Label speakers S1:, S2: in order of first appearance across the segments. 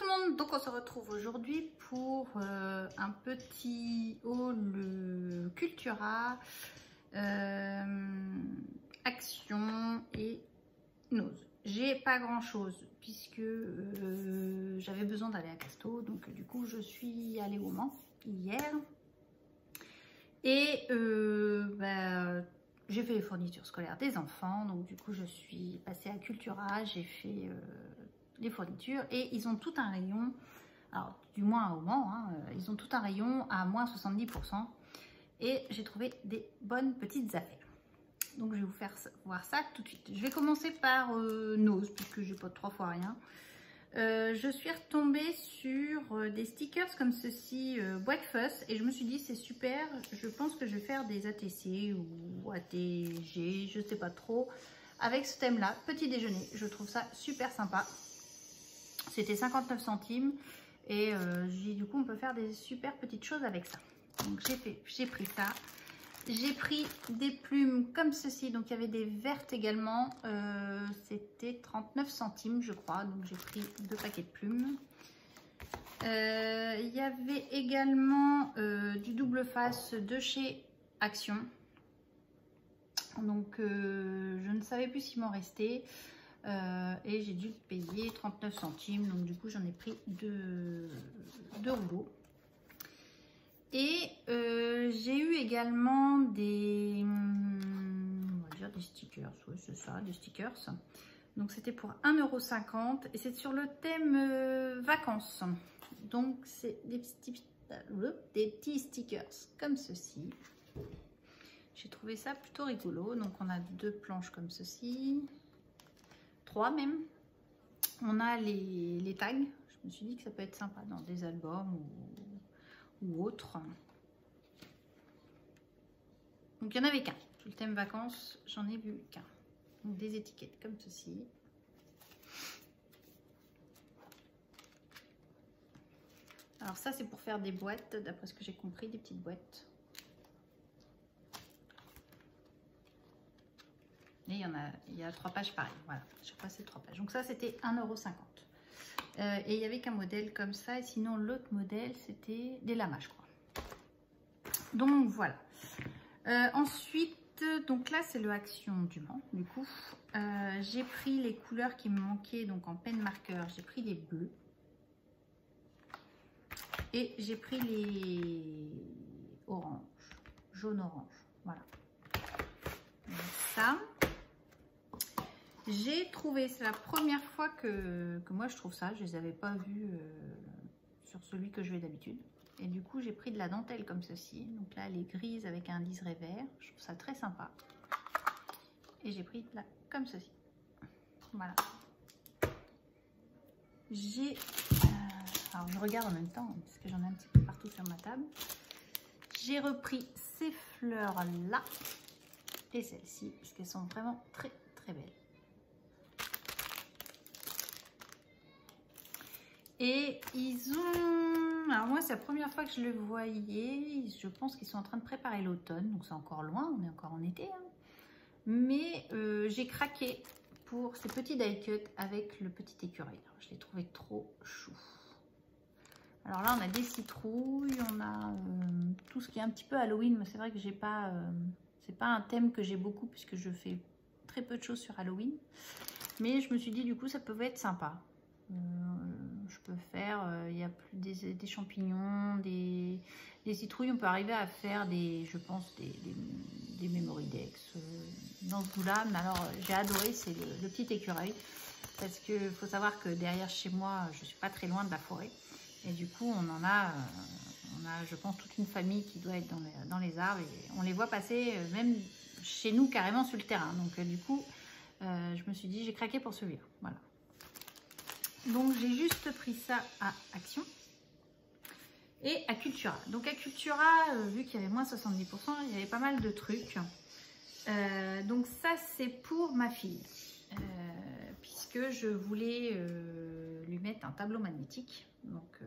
S1: tout le monde, donc on se retrouve aujourd'hui pour un petit haul Cultura, Action et Nose. J'ai pas grand chose puisque j'avais besoin d'aller à Casto, donc du coup je suis allée au Mans hier et j'ai fait les fournitures scolaires des enfants, donc du coup je suis passée à Cultura, j'ai fait les fournitures et ils ont tout un rayon, alors du moins au Mans, hein, ils ont tout un rayon à moins 70% et j'ai trouvé des bonnes petites affaires. Donc je vais vous faire voir ça tout de suite. Je vais commencer par Nose puisque j'ai pas 3 fois rien. Je suis retombée sur des stickers comme ceci, boîte fuss, et je me suis dit c'est super, je pense que je vais faire des ATC ou ATG, je sais pas trop, avec ce thème là, petit déjeuner. Je trouve ça super sympa. C'était 59 centimes et du coup on peut faire des super petites choses avec ça. Donc j'ai pris ça. J'ai pris des plumes comme ceci, donc il y avait des vertes également, c'était 39 centimes je crois, donc j'ai pris 2 paquets de plumes. Il y avait également du double face de chez Action, donc je ne savais plus s'il m'en restait et j'ai dû payer 39 centimes, donc du coup j'en ai pris deux rouleaux. Et j'ai eu également des, on va dire des stickers, oui c'est ça, des stickers. Donc c'était pour 1,50 € et c'est sur le thème vacances. Donc c'est des petits stickers comme ceci. J'ai trouvé ça plutôt rigolo. Donc on a 2 planches comme ceci, 3 même. On a les tags, je me suis dit que ça peut être sympa dans des albums ou autre. Donc il n'y en avait qu'un. Sur le thème vacances, j'en ai vu qu'un. Donc des étiquettes comme ceci. Alors ça c'est pour faire des boîtes, d'après ce que j'ai compris, des petites boîtes. Et il y a 3 pages pareil. Voilà, j'ai passé 3 pages. Donc ça c'était 1,50 €. Et il n'y avait qu'un modèle comme ça. Et sinon l'autre modèle c'était des lamas je crois. Donc voilà. Ensuite, donc là c'est le Action du Mans. Du coup, j'ai pris les couleurs qui me manquaient. Donc en peine marqueur, j'ai pris les bleus. Et j'ai pris les oranges, jaune-orange. Voilà. Donc ça. J'ai trouvé, c'est la première fois que moi je trouve ça. Je ne les avais pas vus sur celui que je vais d'habitude. Et du coup, j'ai pris de la dentelle comme ceci. Donc là, elle est grise avec un liseré vert. Je trouve ça très sympa. Et j'ai pris de la comme ceci. Voilà. J'ai... alors, je regarde en même temps, parce que j'en ai un petit peu partout sur ma table. J'ai repris ces fleurs-là. Et celles-ci, parce qu'elles sont vraiment très, très belles. Et ils ont... alors moi, c'est la première fois que je le voyais. Je pense qu'ils sont en train de préparer l'automne. Donc c'est encore loin, on est encore en été. Hein. Mais j'ai craqué pour ces petits die cut avec le petit écureuil. Je l'ai trouvé trop chou. Alors là, on a des citrouilles, on a tout ce qui est un petit peu Halloween. Mais c'est vrai que j'ai pas... c'est pas un thème que j'ai beaucoup puisque je fais très peu de choses sur Halloween. Mais je me suis dit, du coup, ça pouvait être sympa. Je peux faire, il y a plus des champignons, des citrouilles, on peut arriver à faire des, je pense, des Memoridex dans ce goût-là. Mais alors, j'ai adoré, c'est le petit écureuil, parce que faut savoir que derrière chez moi, je suis pas très loin de la forêt, et du coup, on a, je pense, toute une famille qui doit être dans les arbres, et on les voit passer, même chez nous, carrément sur le terrain. Donc, du coup, je me suis dit, j'ai craqué pour celui-là, voilà. Donc j'ai juste pris ça à Action et à Cultura. Donc à Cultura, vu qu'il y avait moins 70%, il y avait pas mal de trucs. Donc ça c'est pour ma fille. Puisque je voulais lui mettre un tableau magnétique. Donc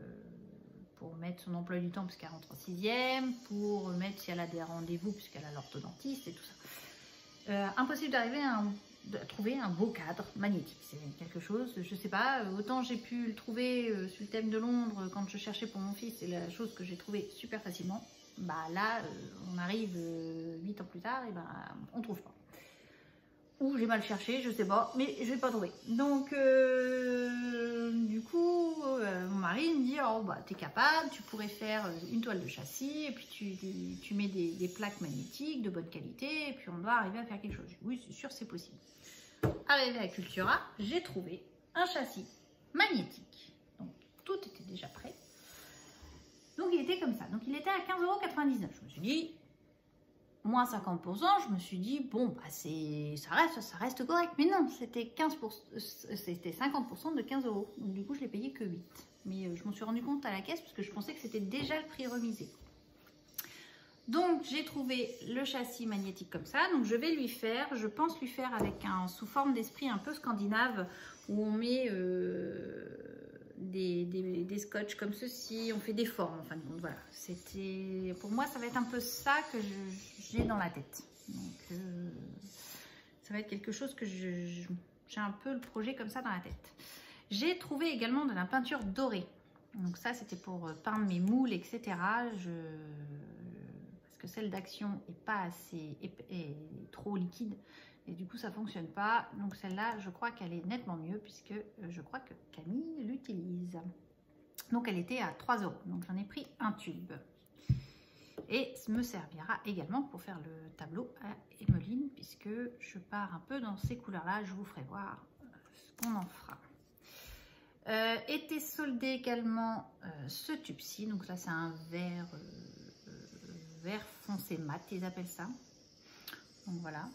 S1: pour mettre son emploi du temps puisqu'elle rentre en 6e. Pour mettre si elle a des rendez-vous puisqu'elle a l'orthodontiste et tout ça. Impossible d'arriver à un trouver un beau cadre magnétique. C'est quelque chose, je sais pas, autant j'ai pu le trouver sur le thème de Londres quand je cherchais pour mon fils, c'est la chose que j'ai trouvée super facilement. Bah là, on arrive 8 ans plus tard, et ben on trouve pas. Ou j'ai mal cherché, je sais pas, mais je vais pas trouver. Donc du coup, mon mari me dit, oh bah t'es capable, tu pourrais faire une toile de châssis, et puis tu mets des plaques magnétiques de bonne qualité, et puis on doit arriver à faire quelque chose. Oui, c'est sûr, c'est possible. Arrivé à Cultura, j'ai trouvé un châssis magnétique. Donc tout était déjà prêt. Donc il était comme ça. Donc il était à 15,99 €. Je me suis dit, moins 50%, je me suis dit, bon, bah ça reste correct. Mais non, c'était 50% de 15 €. Donc du coup, je l'ai payé que 8. Mais je m'en suis rendu compte à la caisse parce que je pensais que c'était déjà le prix remisé. Donc j'ai trouvé le châssis magnétique comme ça. Donc je vais lui faire, je pense lui faire avec un sous forme d'esprit un peu scandinave où on met des scotch comme ceci, on fait des formes en fin de compte. Voilà, c'était pour moi ça va être un peu ça que j'ai dans la tête. Donc ça va être quelque chose que j'ai un peu le projet comme ça dans la tête. J'ai trouvé également de la peinture dorée. Donc ça c'était pour peindre mes moules, etc. Parce que celle d'Action est pas assez, est trop liquide. Et du coup, ça fonctionne pas. Donc celle-là, je crois qu'elle est nettement mieux puisque je crois que Camille l'utilise. Donc elle était à 3 €. Donc j'en ai pris un tube. Et ça me servira également pour faire le tableau à Emmeline puisque je pars un peu dans ces couleurs-là. Je vous ferai voir ce qu'on en fera. Était soldé également ce tube-ci. Donc là, c'est un vert foncé mat, ils appellent ça. Donc voilà.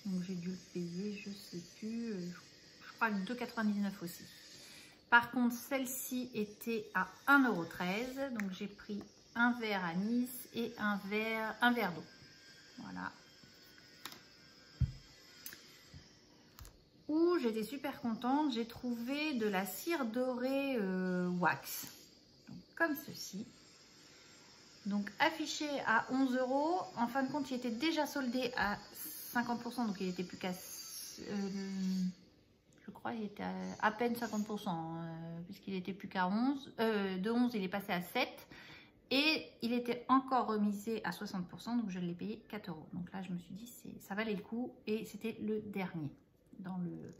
S1: Donc j'ai dû le payer, je sais plus, je crois que 2,99 € aussi. Par contre, celle-ci était à 1,13 €. Donc j'ai pris un verre anis et un verre d'eau. Voilà. Où j'étais super contente, j'ai trouvé de la cire dorée wax. Donc, comme ceci. Donc affiché à 11 €. En fin de compte, il était déjà soldé à 50%, donc il était plus qu'à, je crois, il était à peine 50%, puisqu'il était plus qu'à 11. De 11, il est passé à 7. Et il était encore remisé à 60%, donc je l'ai payé 4 €. Donc là, je me suis dit, ça valait le coup. Et c'était le dernier dans le...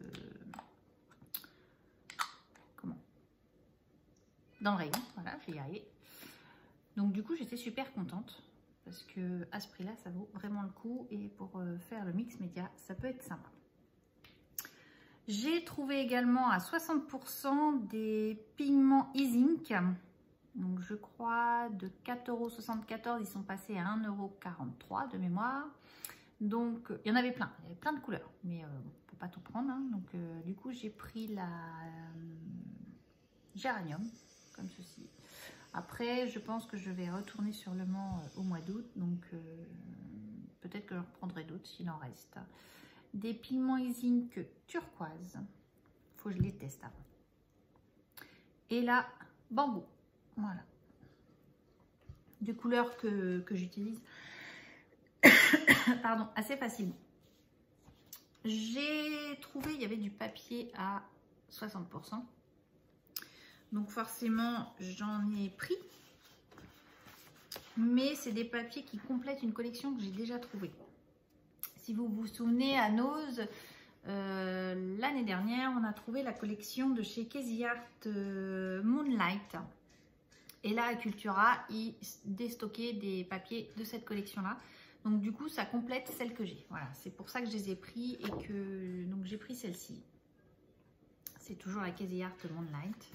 S1: dans le rayon. Voilà, je vais y arriver. Donc du coup, j'étais super contente. Parce que à ce prix-là, ça vaut vraiment le coup. Et pour faire le mix média, ça peut être sympa. J'ai trouvé également à 60% des pigments E-Zinc. Donc je crois de 4,74 €, ils sont passés à 1,43 € de mémoire. Donc il y en avait plein. Il y avait plein de couleurs. Mais on ne peut pas tout prendre. Hein. Donc du coup, j'ai pris la géranium, comme ceci. Après, je pense que je vais retourner sur Le Mans au mois d'août, donc peut-être que je reprendrai d'autres s'il en reste. Des pigments E-Zinc turquoise, il faut que je les teste avant. Et là, bambou, voilà. Des couleurs que j'utilise pardon, assez facilement. J'ai trouvé, il y avait du papier à 60%. Donc forcément, j'en ai pris. Mais c'est des papiers qui complètent une collection que j'ai déjà trouvée. Si vous vous souvenez, à Nose, l'année dernière, on a trouvé la collection de chez Casey Art Moonlight. Et là, à Cultura, ils déstockaient des papiers de cette collection-là. Donc du coup, ça complète celle que j'ai. Voilà, c'est pour ça que je les ai pris et que donc j'ai pris celle-ci. C'est toujours la Casey Art Moonlight.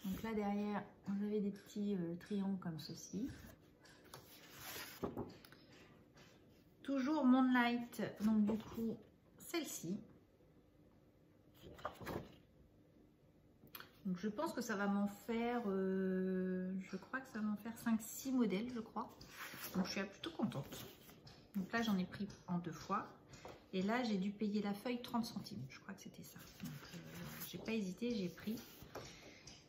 S1: Donc là derrière, vous avez des petits triangles comme ceci. Toujours Moonlight, donc du coup celle-ci. Donc je pense que ça va m'en faire, je crois que ça va m'en faire 5-6 modèles, je crois. Donc je suis plutôt contente. Donc là j'en ai pris en 2 fois. Et là j'ai dû payer la feuille 30 centimes, je crois que c'était ça. Donc j'ai pas hésité, j'ai pris.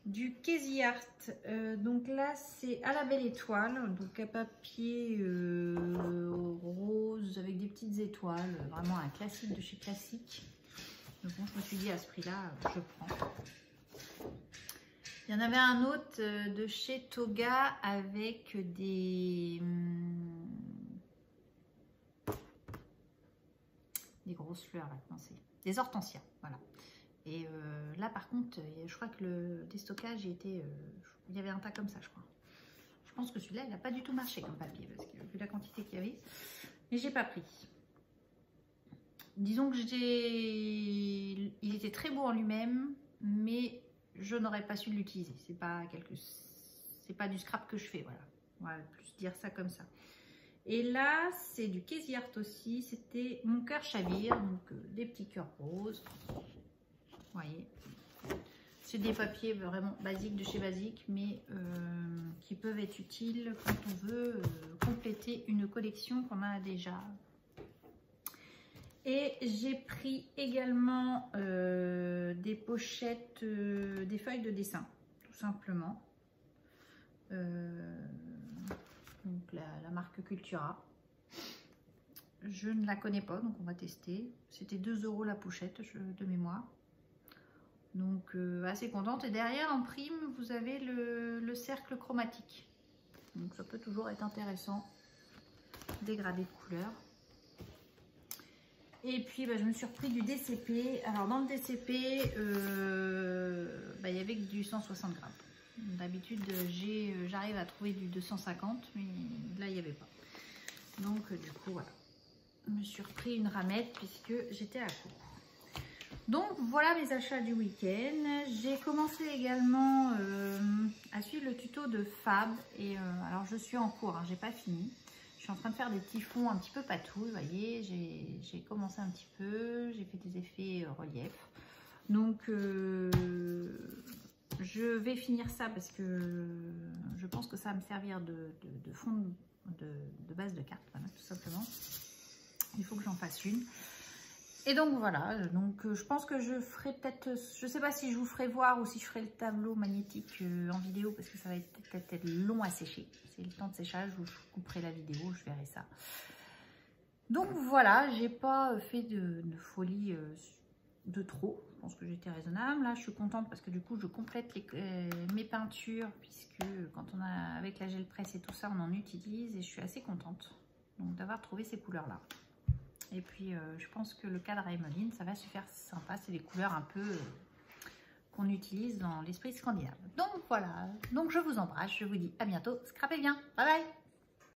S1: Du Casey Art, donc là c'est à la belle étoile, donc à papier rose avec des petites étoiles, vraiment un classique de chez Classique. Donc bon, je me suis dit à ce prix-là, je prends. Il y en avait un autre de chez Toga avec des grosses fleurs, là, non, c'est des hortensias, voilà. Et là par contre, je crois que le déstockage était, il y avait un tas comme ça, je crois. Je pense que celui-là, il n'a pas du tout marché comme papier, parce que vu la quantité qu'il y avait, mais j'ai pas pris. Disons que il était très beau en lui-même, mais je n'aurais pas su l'utiliser. C'est pas du scrap que je fais, voilà. On va plus dire ça comme ça. Et là, c'est du Casey Art aussi. C'était Mon cœur chavire, donc des petits cœurs roses. Vous voyez, c'est des papiers vraiment basiques de chez Basique, mais qui peuvent être utiles quand on veut compléter une collection qu'on a déjà. Et j'ai pris également des pochettes, des feuilles de dessin, tout simplement. Donc la marque Cultura. Je ne la connais pas, donc on va tester. C'était 2 € la pochette de mémoire. Donc assez contente. Et derrière en prime, vous avez le cercle chromatique. Donc ça peut toujours être intéressant. Dégradé de couleurs. Et puis je me suis repris du DCP. Alors dans le DCP, il y avait que du 160 grammes. D'habitude j'arrive à trouver du 250, mais là il n'y avait pas. Donc du coup voilà. Je me suis repris une ramette puisque j'étais à court. Donc voilà mes achats du week-end. J'ai commencé également à suivre le tuto de Fab. Et alors je suis en cours, hein, j'ai pas fini. Je suis en train de faire des petits fonds un petit peu patouilles. Vous voyez, j'ai commencé un petit peu. J'ai fait des effets relief. Donc je vais finir ça parce que je pense que ça va me servir de fond de base de carte, voilà, tout simplement. Il faut que j'en fasse une. Et donc voilà, donc je pense que je ferai peut-être, je sais pas si je vous ferai voir ou si je ferai le tableau magnétique en vidéo parce que ça va peut-être long à sécher. C'est le temps de séchage où je couperai la vidéo, je verrai ça. Donc voilà, j'ai pas fait de folie de trop. Je pense que j'étais raisonnable. Là, je suis contente parce que du coup, je complète mes peintures puisque quand on a avec la gel presse et tout ça, on en utilise et je suis assez contente donc d'avoir trouvé ces couleurs-là. Et puis, je pense que le cadre à Emmeline, ça va super sympa. C'est des couleurs un peu qu'on utilise dans l'esprit scandinave. Donc voilà, donc je vous embrasse. Je vous dis à bientôt. Scrapez bien. Bye bye.